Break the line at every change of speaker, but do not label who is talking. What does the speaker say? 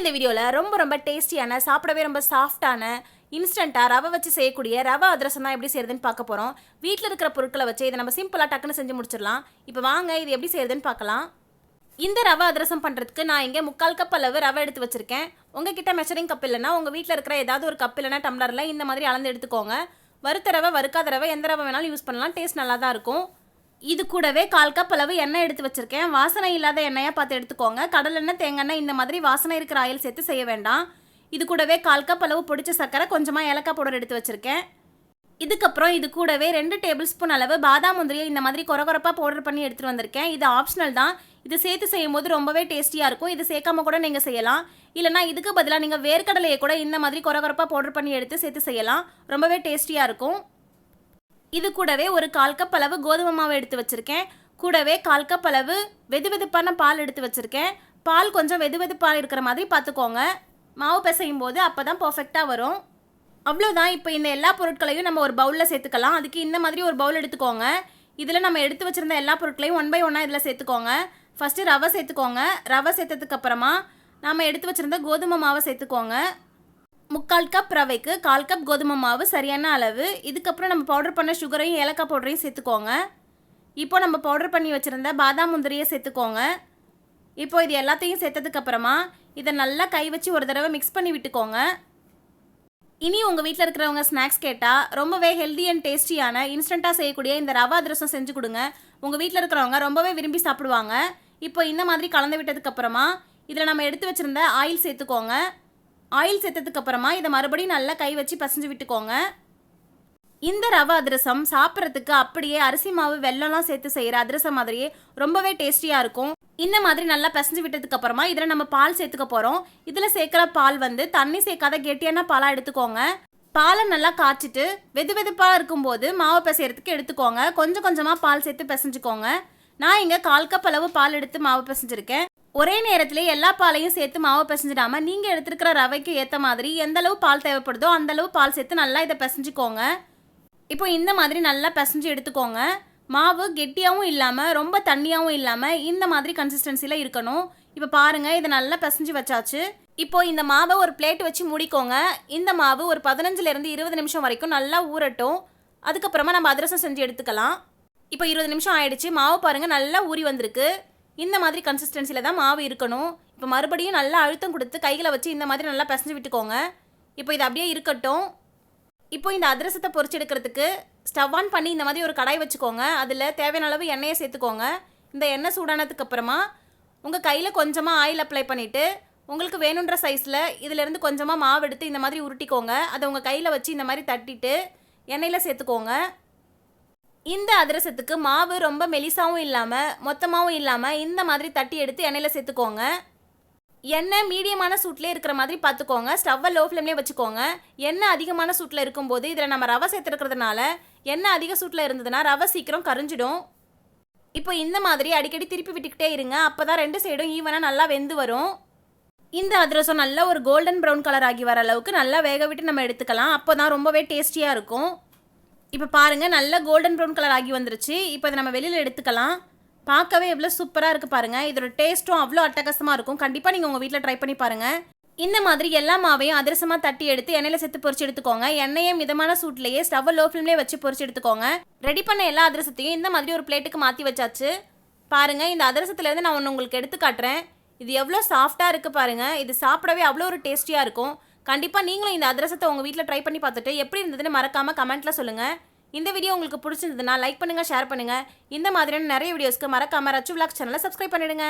இன்னைக்கு இந்த வீடியோவில் ரொம்ப டேஸ்டியான சாப்பிடவே ரொம்ப சாஃப்டான இன்ஸ்டண்ட்டாக ரவை வச்சு செய்யக்கூடிய ரவை அதிரசம் தான் எப்படி செய்யறதுன்னு பார்க்க போகிறோம். வீட்டில் இருக்கிற பொருட்களை வச்சு இதை நம்ம சிம்பிளாக டக்குன்னு செஞ்சு முடிச்சிடலாம். இப்போ வாங்க இது எப்படி செய்யறதுன்னு பார்க்கலாம். இந்த ரவை அதிரசம் பண்ணுறதுக்கு நான் இங்கே 3/4 கப் அளவு ரவை எடுத்து வச்சுருக்கேன். உங்ககிட்ட மெஷரிங் கப் இல்லைன்னா உங்கள் வீட்டில் இருக்கிற ஏதாவது ஒரு கப் இல்லைனா டம்ளரில் இந்த மாதிரி அளந்து எடுத்துக்கோங்க. வறுத்த ரவை வறுக்காத ரவை எந்த ரவை வேணாலும் யூஸ் பண்ணலாம். டேஸ்ட் நல்லா தான் இருக்கும். இது கூடவே 1/4 கப் அளவு எண்ணெய் எடுத்து வச்சுருக்கேன். வாசனை இல்லாத எண்ணெயாக பார்த்து எடுத்துக்கோங்க. கடலெண்ணெய், தேங்காய் இந்த மாதிரி வாசனை இருக்கிற ஆயில் சேர்த்து செய்ய வேண்டாம். இது கூடவே 1/4 கப் அளவு பொடிச்ச சர்க்கரை, கொஞ்சமாக ஏலக்காய் பவுடர் எடுத்து வச்சுருக்கேன். இதுக்கப்புறம் இது கூடவே 2 டேபிள் ஸ்பூன் அளவு பாதாம் முந்திரியை இந்த மாதிரி கொரகொரப்பாக பவுடர் பண்ணி எடுத்துகிட்டு வந்திருக்கேன். இது ஆப்ஷனல் தான். இது சேர்த்து செய்யும் போது ரொம்பவே டேஸ்டியாக இருக்கும். இது சேர்க்காம கூட நீங்கள் செய்யலாம். இல்லைனா இதுக்கு பதிலாக நீங்கள் வேர்க்கடலையை கூட இந்த மாதிரி கொரகொரப்பாக பவுடர் பண்ணி எடுத்து சேர்த்து செய்யலாம். ரொம்பவே டேஸ்டியாக இருக்கும். இது கூடவே ஒரு 1/4 கப் அளவு கோதுமை மாவு எடுத்து வச்சுருக்கேன். கூடவே 1/4 கப் அளவு வெதுவெதுப்பான பால் எடுத்து வச்சுருக்கேன். பால் கொஞ்சம் வெதுவெதுப்பாக இருக்கிற மாதிரி பார்த்துக்கோங்க. மாவு பிசையும் போது அப்போ தான் பர்ஃபெக்டாக வரும். அவ்வளோதான். இப்போ இந்த எல்லா பொருட்களையும் நம்ம ஒரு பவுலில் சேர்த்துக்கலாம். அதுக்கு இந்த மாதிரி ஒரு பவுல் எடுத்துக்கோங்க. இதில் நம்ம எடுத்து வச்சுருந்த எல்லா பொருட்களையும் 1 by 1 இதில் சேர்த்துக்கோங்க. ஃபஸ்ட்டு ரவை சேர்த்துக்கோங்க. ரவை சேர்த்ததுக்கப்புறமா நம்ம எடுத்து வச்சுருந்த கோதுமை மாவை சேர்த்துக்கோங்க. 3/4 கப் ரவைக்கு 1/4 கப் கோதுமை மாவு சரியான அளவு. இதுக்கப்புறம் நம்ம பவுடர் பண்ண சுகரையும் ஏலக்காய் பவுடரையும் சேர்த்துக்கோங்க. இப்போ நம்ம பவுடர் பண்ணி வச்சுருந்த பாதாம் முந்திரியை சேர்த்துக்கோங்க. இப்போ இது எல்லாத்தையும் சேர்த்ததுக்கப்புறமா இதை நல்லா கை வச்சு ஒரு தடவை மிக்ஸ் பண்ணி விட்டுக்கோங்க. இனி உங்கள் வீட்டில் இருக்கிறவங்க ஸ்நாக்ஸ் கேட்டால் ரொம்பவே ஹெல்தி அண்ட் டேஸ்டியான இன்ஸ்டண்ட்டாக செய்யக்கூடிய இந்த ரவா அதிரசம் செஞ்சு கொடுங்க. உங்கள் வீட்டில் இருக்கிறவங்க ரொம்பவே விரும்பி சாப்பிடுவாங்க. இப்போ இந்த மாதிரி கலந்து விட்டதுக்கப்புறமா இதில் நம்ம எடுத்து வச்சுருந்த ஆயில் சேர்த்துக்கோங்க. ஆயில் சேர்த்ததுக்கப்புறமா இதை மறுபடியும் நல்லா கை வச்சு பசைஞ்சு விட்டுக்கோங்க. இந்த ரவை அதிரசம் சாப்பிட்றதுக்கு அப்படியே அரிசி மாவு வெல்லம்லாம் சேர்த்து செய்கிற அதிரசம் மாதிரியே ரொம்பவே டேஸ்டியாக இருக்கும். இந்த மாதிரி நல்லா பிசைஞ்சு விட்டதுக்கப்புறமா இதில் நம்ம பால் சேர்த்துக்க போகிறோம். இதில் சேர்க்குற பால் தண்ணி சேர்க்காத கெட்டியான பாலாக எடுத்துக்கோங்க. பாலை நல்லா காய்ச்சிட்டு வெதுவெதுப்பாக இருக்கும்போது மாவு பிசைறதுக்கு எடுத்துக்கோங்க. கொஞ்சம் கொஞ்சமாக பால் சேர்த்து பிசைஞ்சுக்கோங்க. நான் இங்கே 1/4 கப் அளவு பால் எடுத்து மாவு பிசைஞ்சிருக்கேன். ஒரே நேரத்தில் எல்லா பாலையும் சேர்த்து மாவு பிசைஞ்சிடாமல் நீங்கள் எடுத்துருக்கிற ரவைக்கு ஏற்ற மாதிரி எந்தளவு பால் தேவைப்படுதோ அந்தளவு பால் சேர்த்து நல்லா இதை பிசைஞ்சிக்கோங்க. இப்போ இந்த மாதிரி நல்லா பிசைஞ்சு எடுத்துக்கோங்க. மாவு கெட்டியாகவும் இல்லாமல் ரொம்ப தண்ணியாகவும் இல்லாமல் இந்த மாதிரி கன்சிஸ்டன்சியில் இருக்கணும். இப்போ பாருங்கள், இதை நல்லா பிசைஞ்சு வச்சாச்சு. இப்போ இந்த மாவை ஒரு பிளேட் வச்சு மூடிக்கோங்க. இந்த மாவு ஒரு 15லேருந்து 20 நிமிஷம் வரைக்கும் நல்லா ஊறட்டும். அதுக்கப்புறமா நம்ம அதிரசம் செஞ்சு எடுத்துக்கலாம். இப்போ 20 நிமிஷம் ஆயிடுச்சு. மாவு பாருங்கள் நல்லா ஊறி வந்திருக்கு. இந்த மாதிரி கன்சிஸ்டன்சியில் தான் மாவு இருக்கணும். இப்போ மறுபடியும் நல்லா அழுத்தம் கொடுத்து கைகளை வச்சு இந்த மாதிரி நல்லா பிசைஞ்சு விட்டுக்கோங்க. இப்போ இது அப்படியே இருக்கட்டும். இப்போ இந்த அதிரசத்தை பொரிச்சு எடுக்கிறதுக்கு ஸ்டவ் ஆன் பண்ணி இந்த மாதிரி ஒரு கடாய் வச்சுக்கோங்க. அதில் தேவையான அளவு எண்ணெயை சேர்த்துக்கோங்க. இந்த எண்ணெய் சூடானதுக்கு அப்புறமா உங்கள் கையில் கொஞ்சமாக ஆயில் அப்ளை பண்ணிவிட்டு உங்களுக்கு வேணுன்ற சைஸில் இதிலேருந்து கொஞ்சமாக மாவு எடுத்து இந்த மாதிரி உருட்டிக்கோங்க. அதை உங்கள் கையில் வச்சு இந்த மாதிரி தட்டிட்டு எண்ணெயில் சேர்த்துக்கோங்க. இந்த அதிரசத்துக்கு மாவு ரொம்ப மெலிசாவும் இல்லாமல் மொத்தமாகவும் இல்லாமல் இந்த மாதிரி தட்டி எடுத்து எண்ணெயில் சேர்த்துக்கோங்க. எண்ணெய் மீடியமான சூட்டில் இருக்கிற மாதிரி பார்த்துக்கோங்க. ஸ்டவ்வை லோ ஃப்ளேம்லேயே வச்சுக்கோங்க. எண்ணெய் அதிகமான சூட்டில் இருக்கும்போது இதில் நம்ம ரவை சேர்த்துருக்கிறதுனால எண்ணெய் அதிக சூட்டில் இருந்ததுன்னா ரவை சீக்கிரம் கரிஞ்சிடும். இப்போ இந்த மாதிரி அடிக்கடி திருப்பி விட்டுக்கிட்டே இருங்க. அப்போ தான் 2 சைடும் ஈவனாக நல்லா வெந்து வரும். இந்த அதிரசம் நல்லா ஒரு கோல்டன் ப்ரௌன் கலர் ஆகி வர அளவுக்கு நல்லா வேக விட்டு நம்ம எடுத்துக்கலாம். அப்போ தான் ரொம்பவே டேஸ்டியாக இருக்கும். இப்போ பாருங்கள், நல்லா கோல்டன் ப்ரௌன் கலர் ஆகி வந்துருச்சு. இப்போ இதை நம்ம வெளியில் எடுத்துக்கலாம். பார்க்கவே எவ்வளோ சூப்பராக இருக்குது பாருங்கள். இதோட டேஸ்ட்டும் அவ்வளோ அட்டகாசமாக இருக்கும். கண்டிப்பாக நீங்கள் உங்கள் வீட்டில் ட்ரை பண்ணி பாருங்கள். இந்த மாதிரி எல்லா மாவையும் அதிரசமாக தட்டி எடுத்து எண்ணெயில் சேர்த்து பொரிச்சு எடுத்துக்கோங்க. எண்ணெயை மிதமான சூட்லேயே ஸ்டவ் லோ ஃப்ளேம்லேயே வச்சு பொரிச்சு எடுத்துக்கோங்க. ரெடி பண்ண எல்லா அதிரசத்தையும் இந்த மாதிரி ஒரு பிளேட்டுக்கு மாற்றி வச்சாச்சு. பாருங்கள், இந்த அதிரசத்துலேருந்து நான் ஒன்று உங்களுக்கு எடுத்து காட்டுறேன். இது எவ்வளோ சாஃப்டாக இருக்குது பாருங்கள். இது சாப்பிடவே அவ்வளோ ஒரு டேஸ்டியாக இருக்கும். கண்டிப்பாக நீங்களும் இந்த அதிரசத்தை உங்கள் வீட்டில் ட்ரை பண்ணி பார்த்துட்டு எப்படி இருந்ததுன்னு மறக்காமல் கமெண்ட்டில் சொல்லுங்கள். இந்த வீடியோ உங்களுக்கு பிடிச்சிருந்ததுன்னா லைக் பண்ணுங்கள், ஷேர் பண்ணுங்கள். இந்த மாதிரியான நிறைய வீடியோஸ்க்கு மறக்காமல் ரச்சு விலாக் சேனலை சப்ஸ்கிரைப் பண்ணிடுங்க.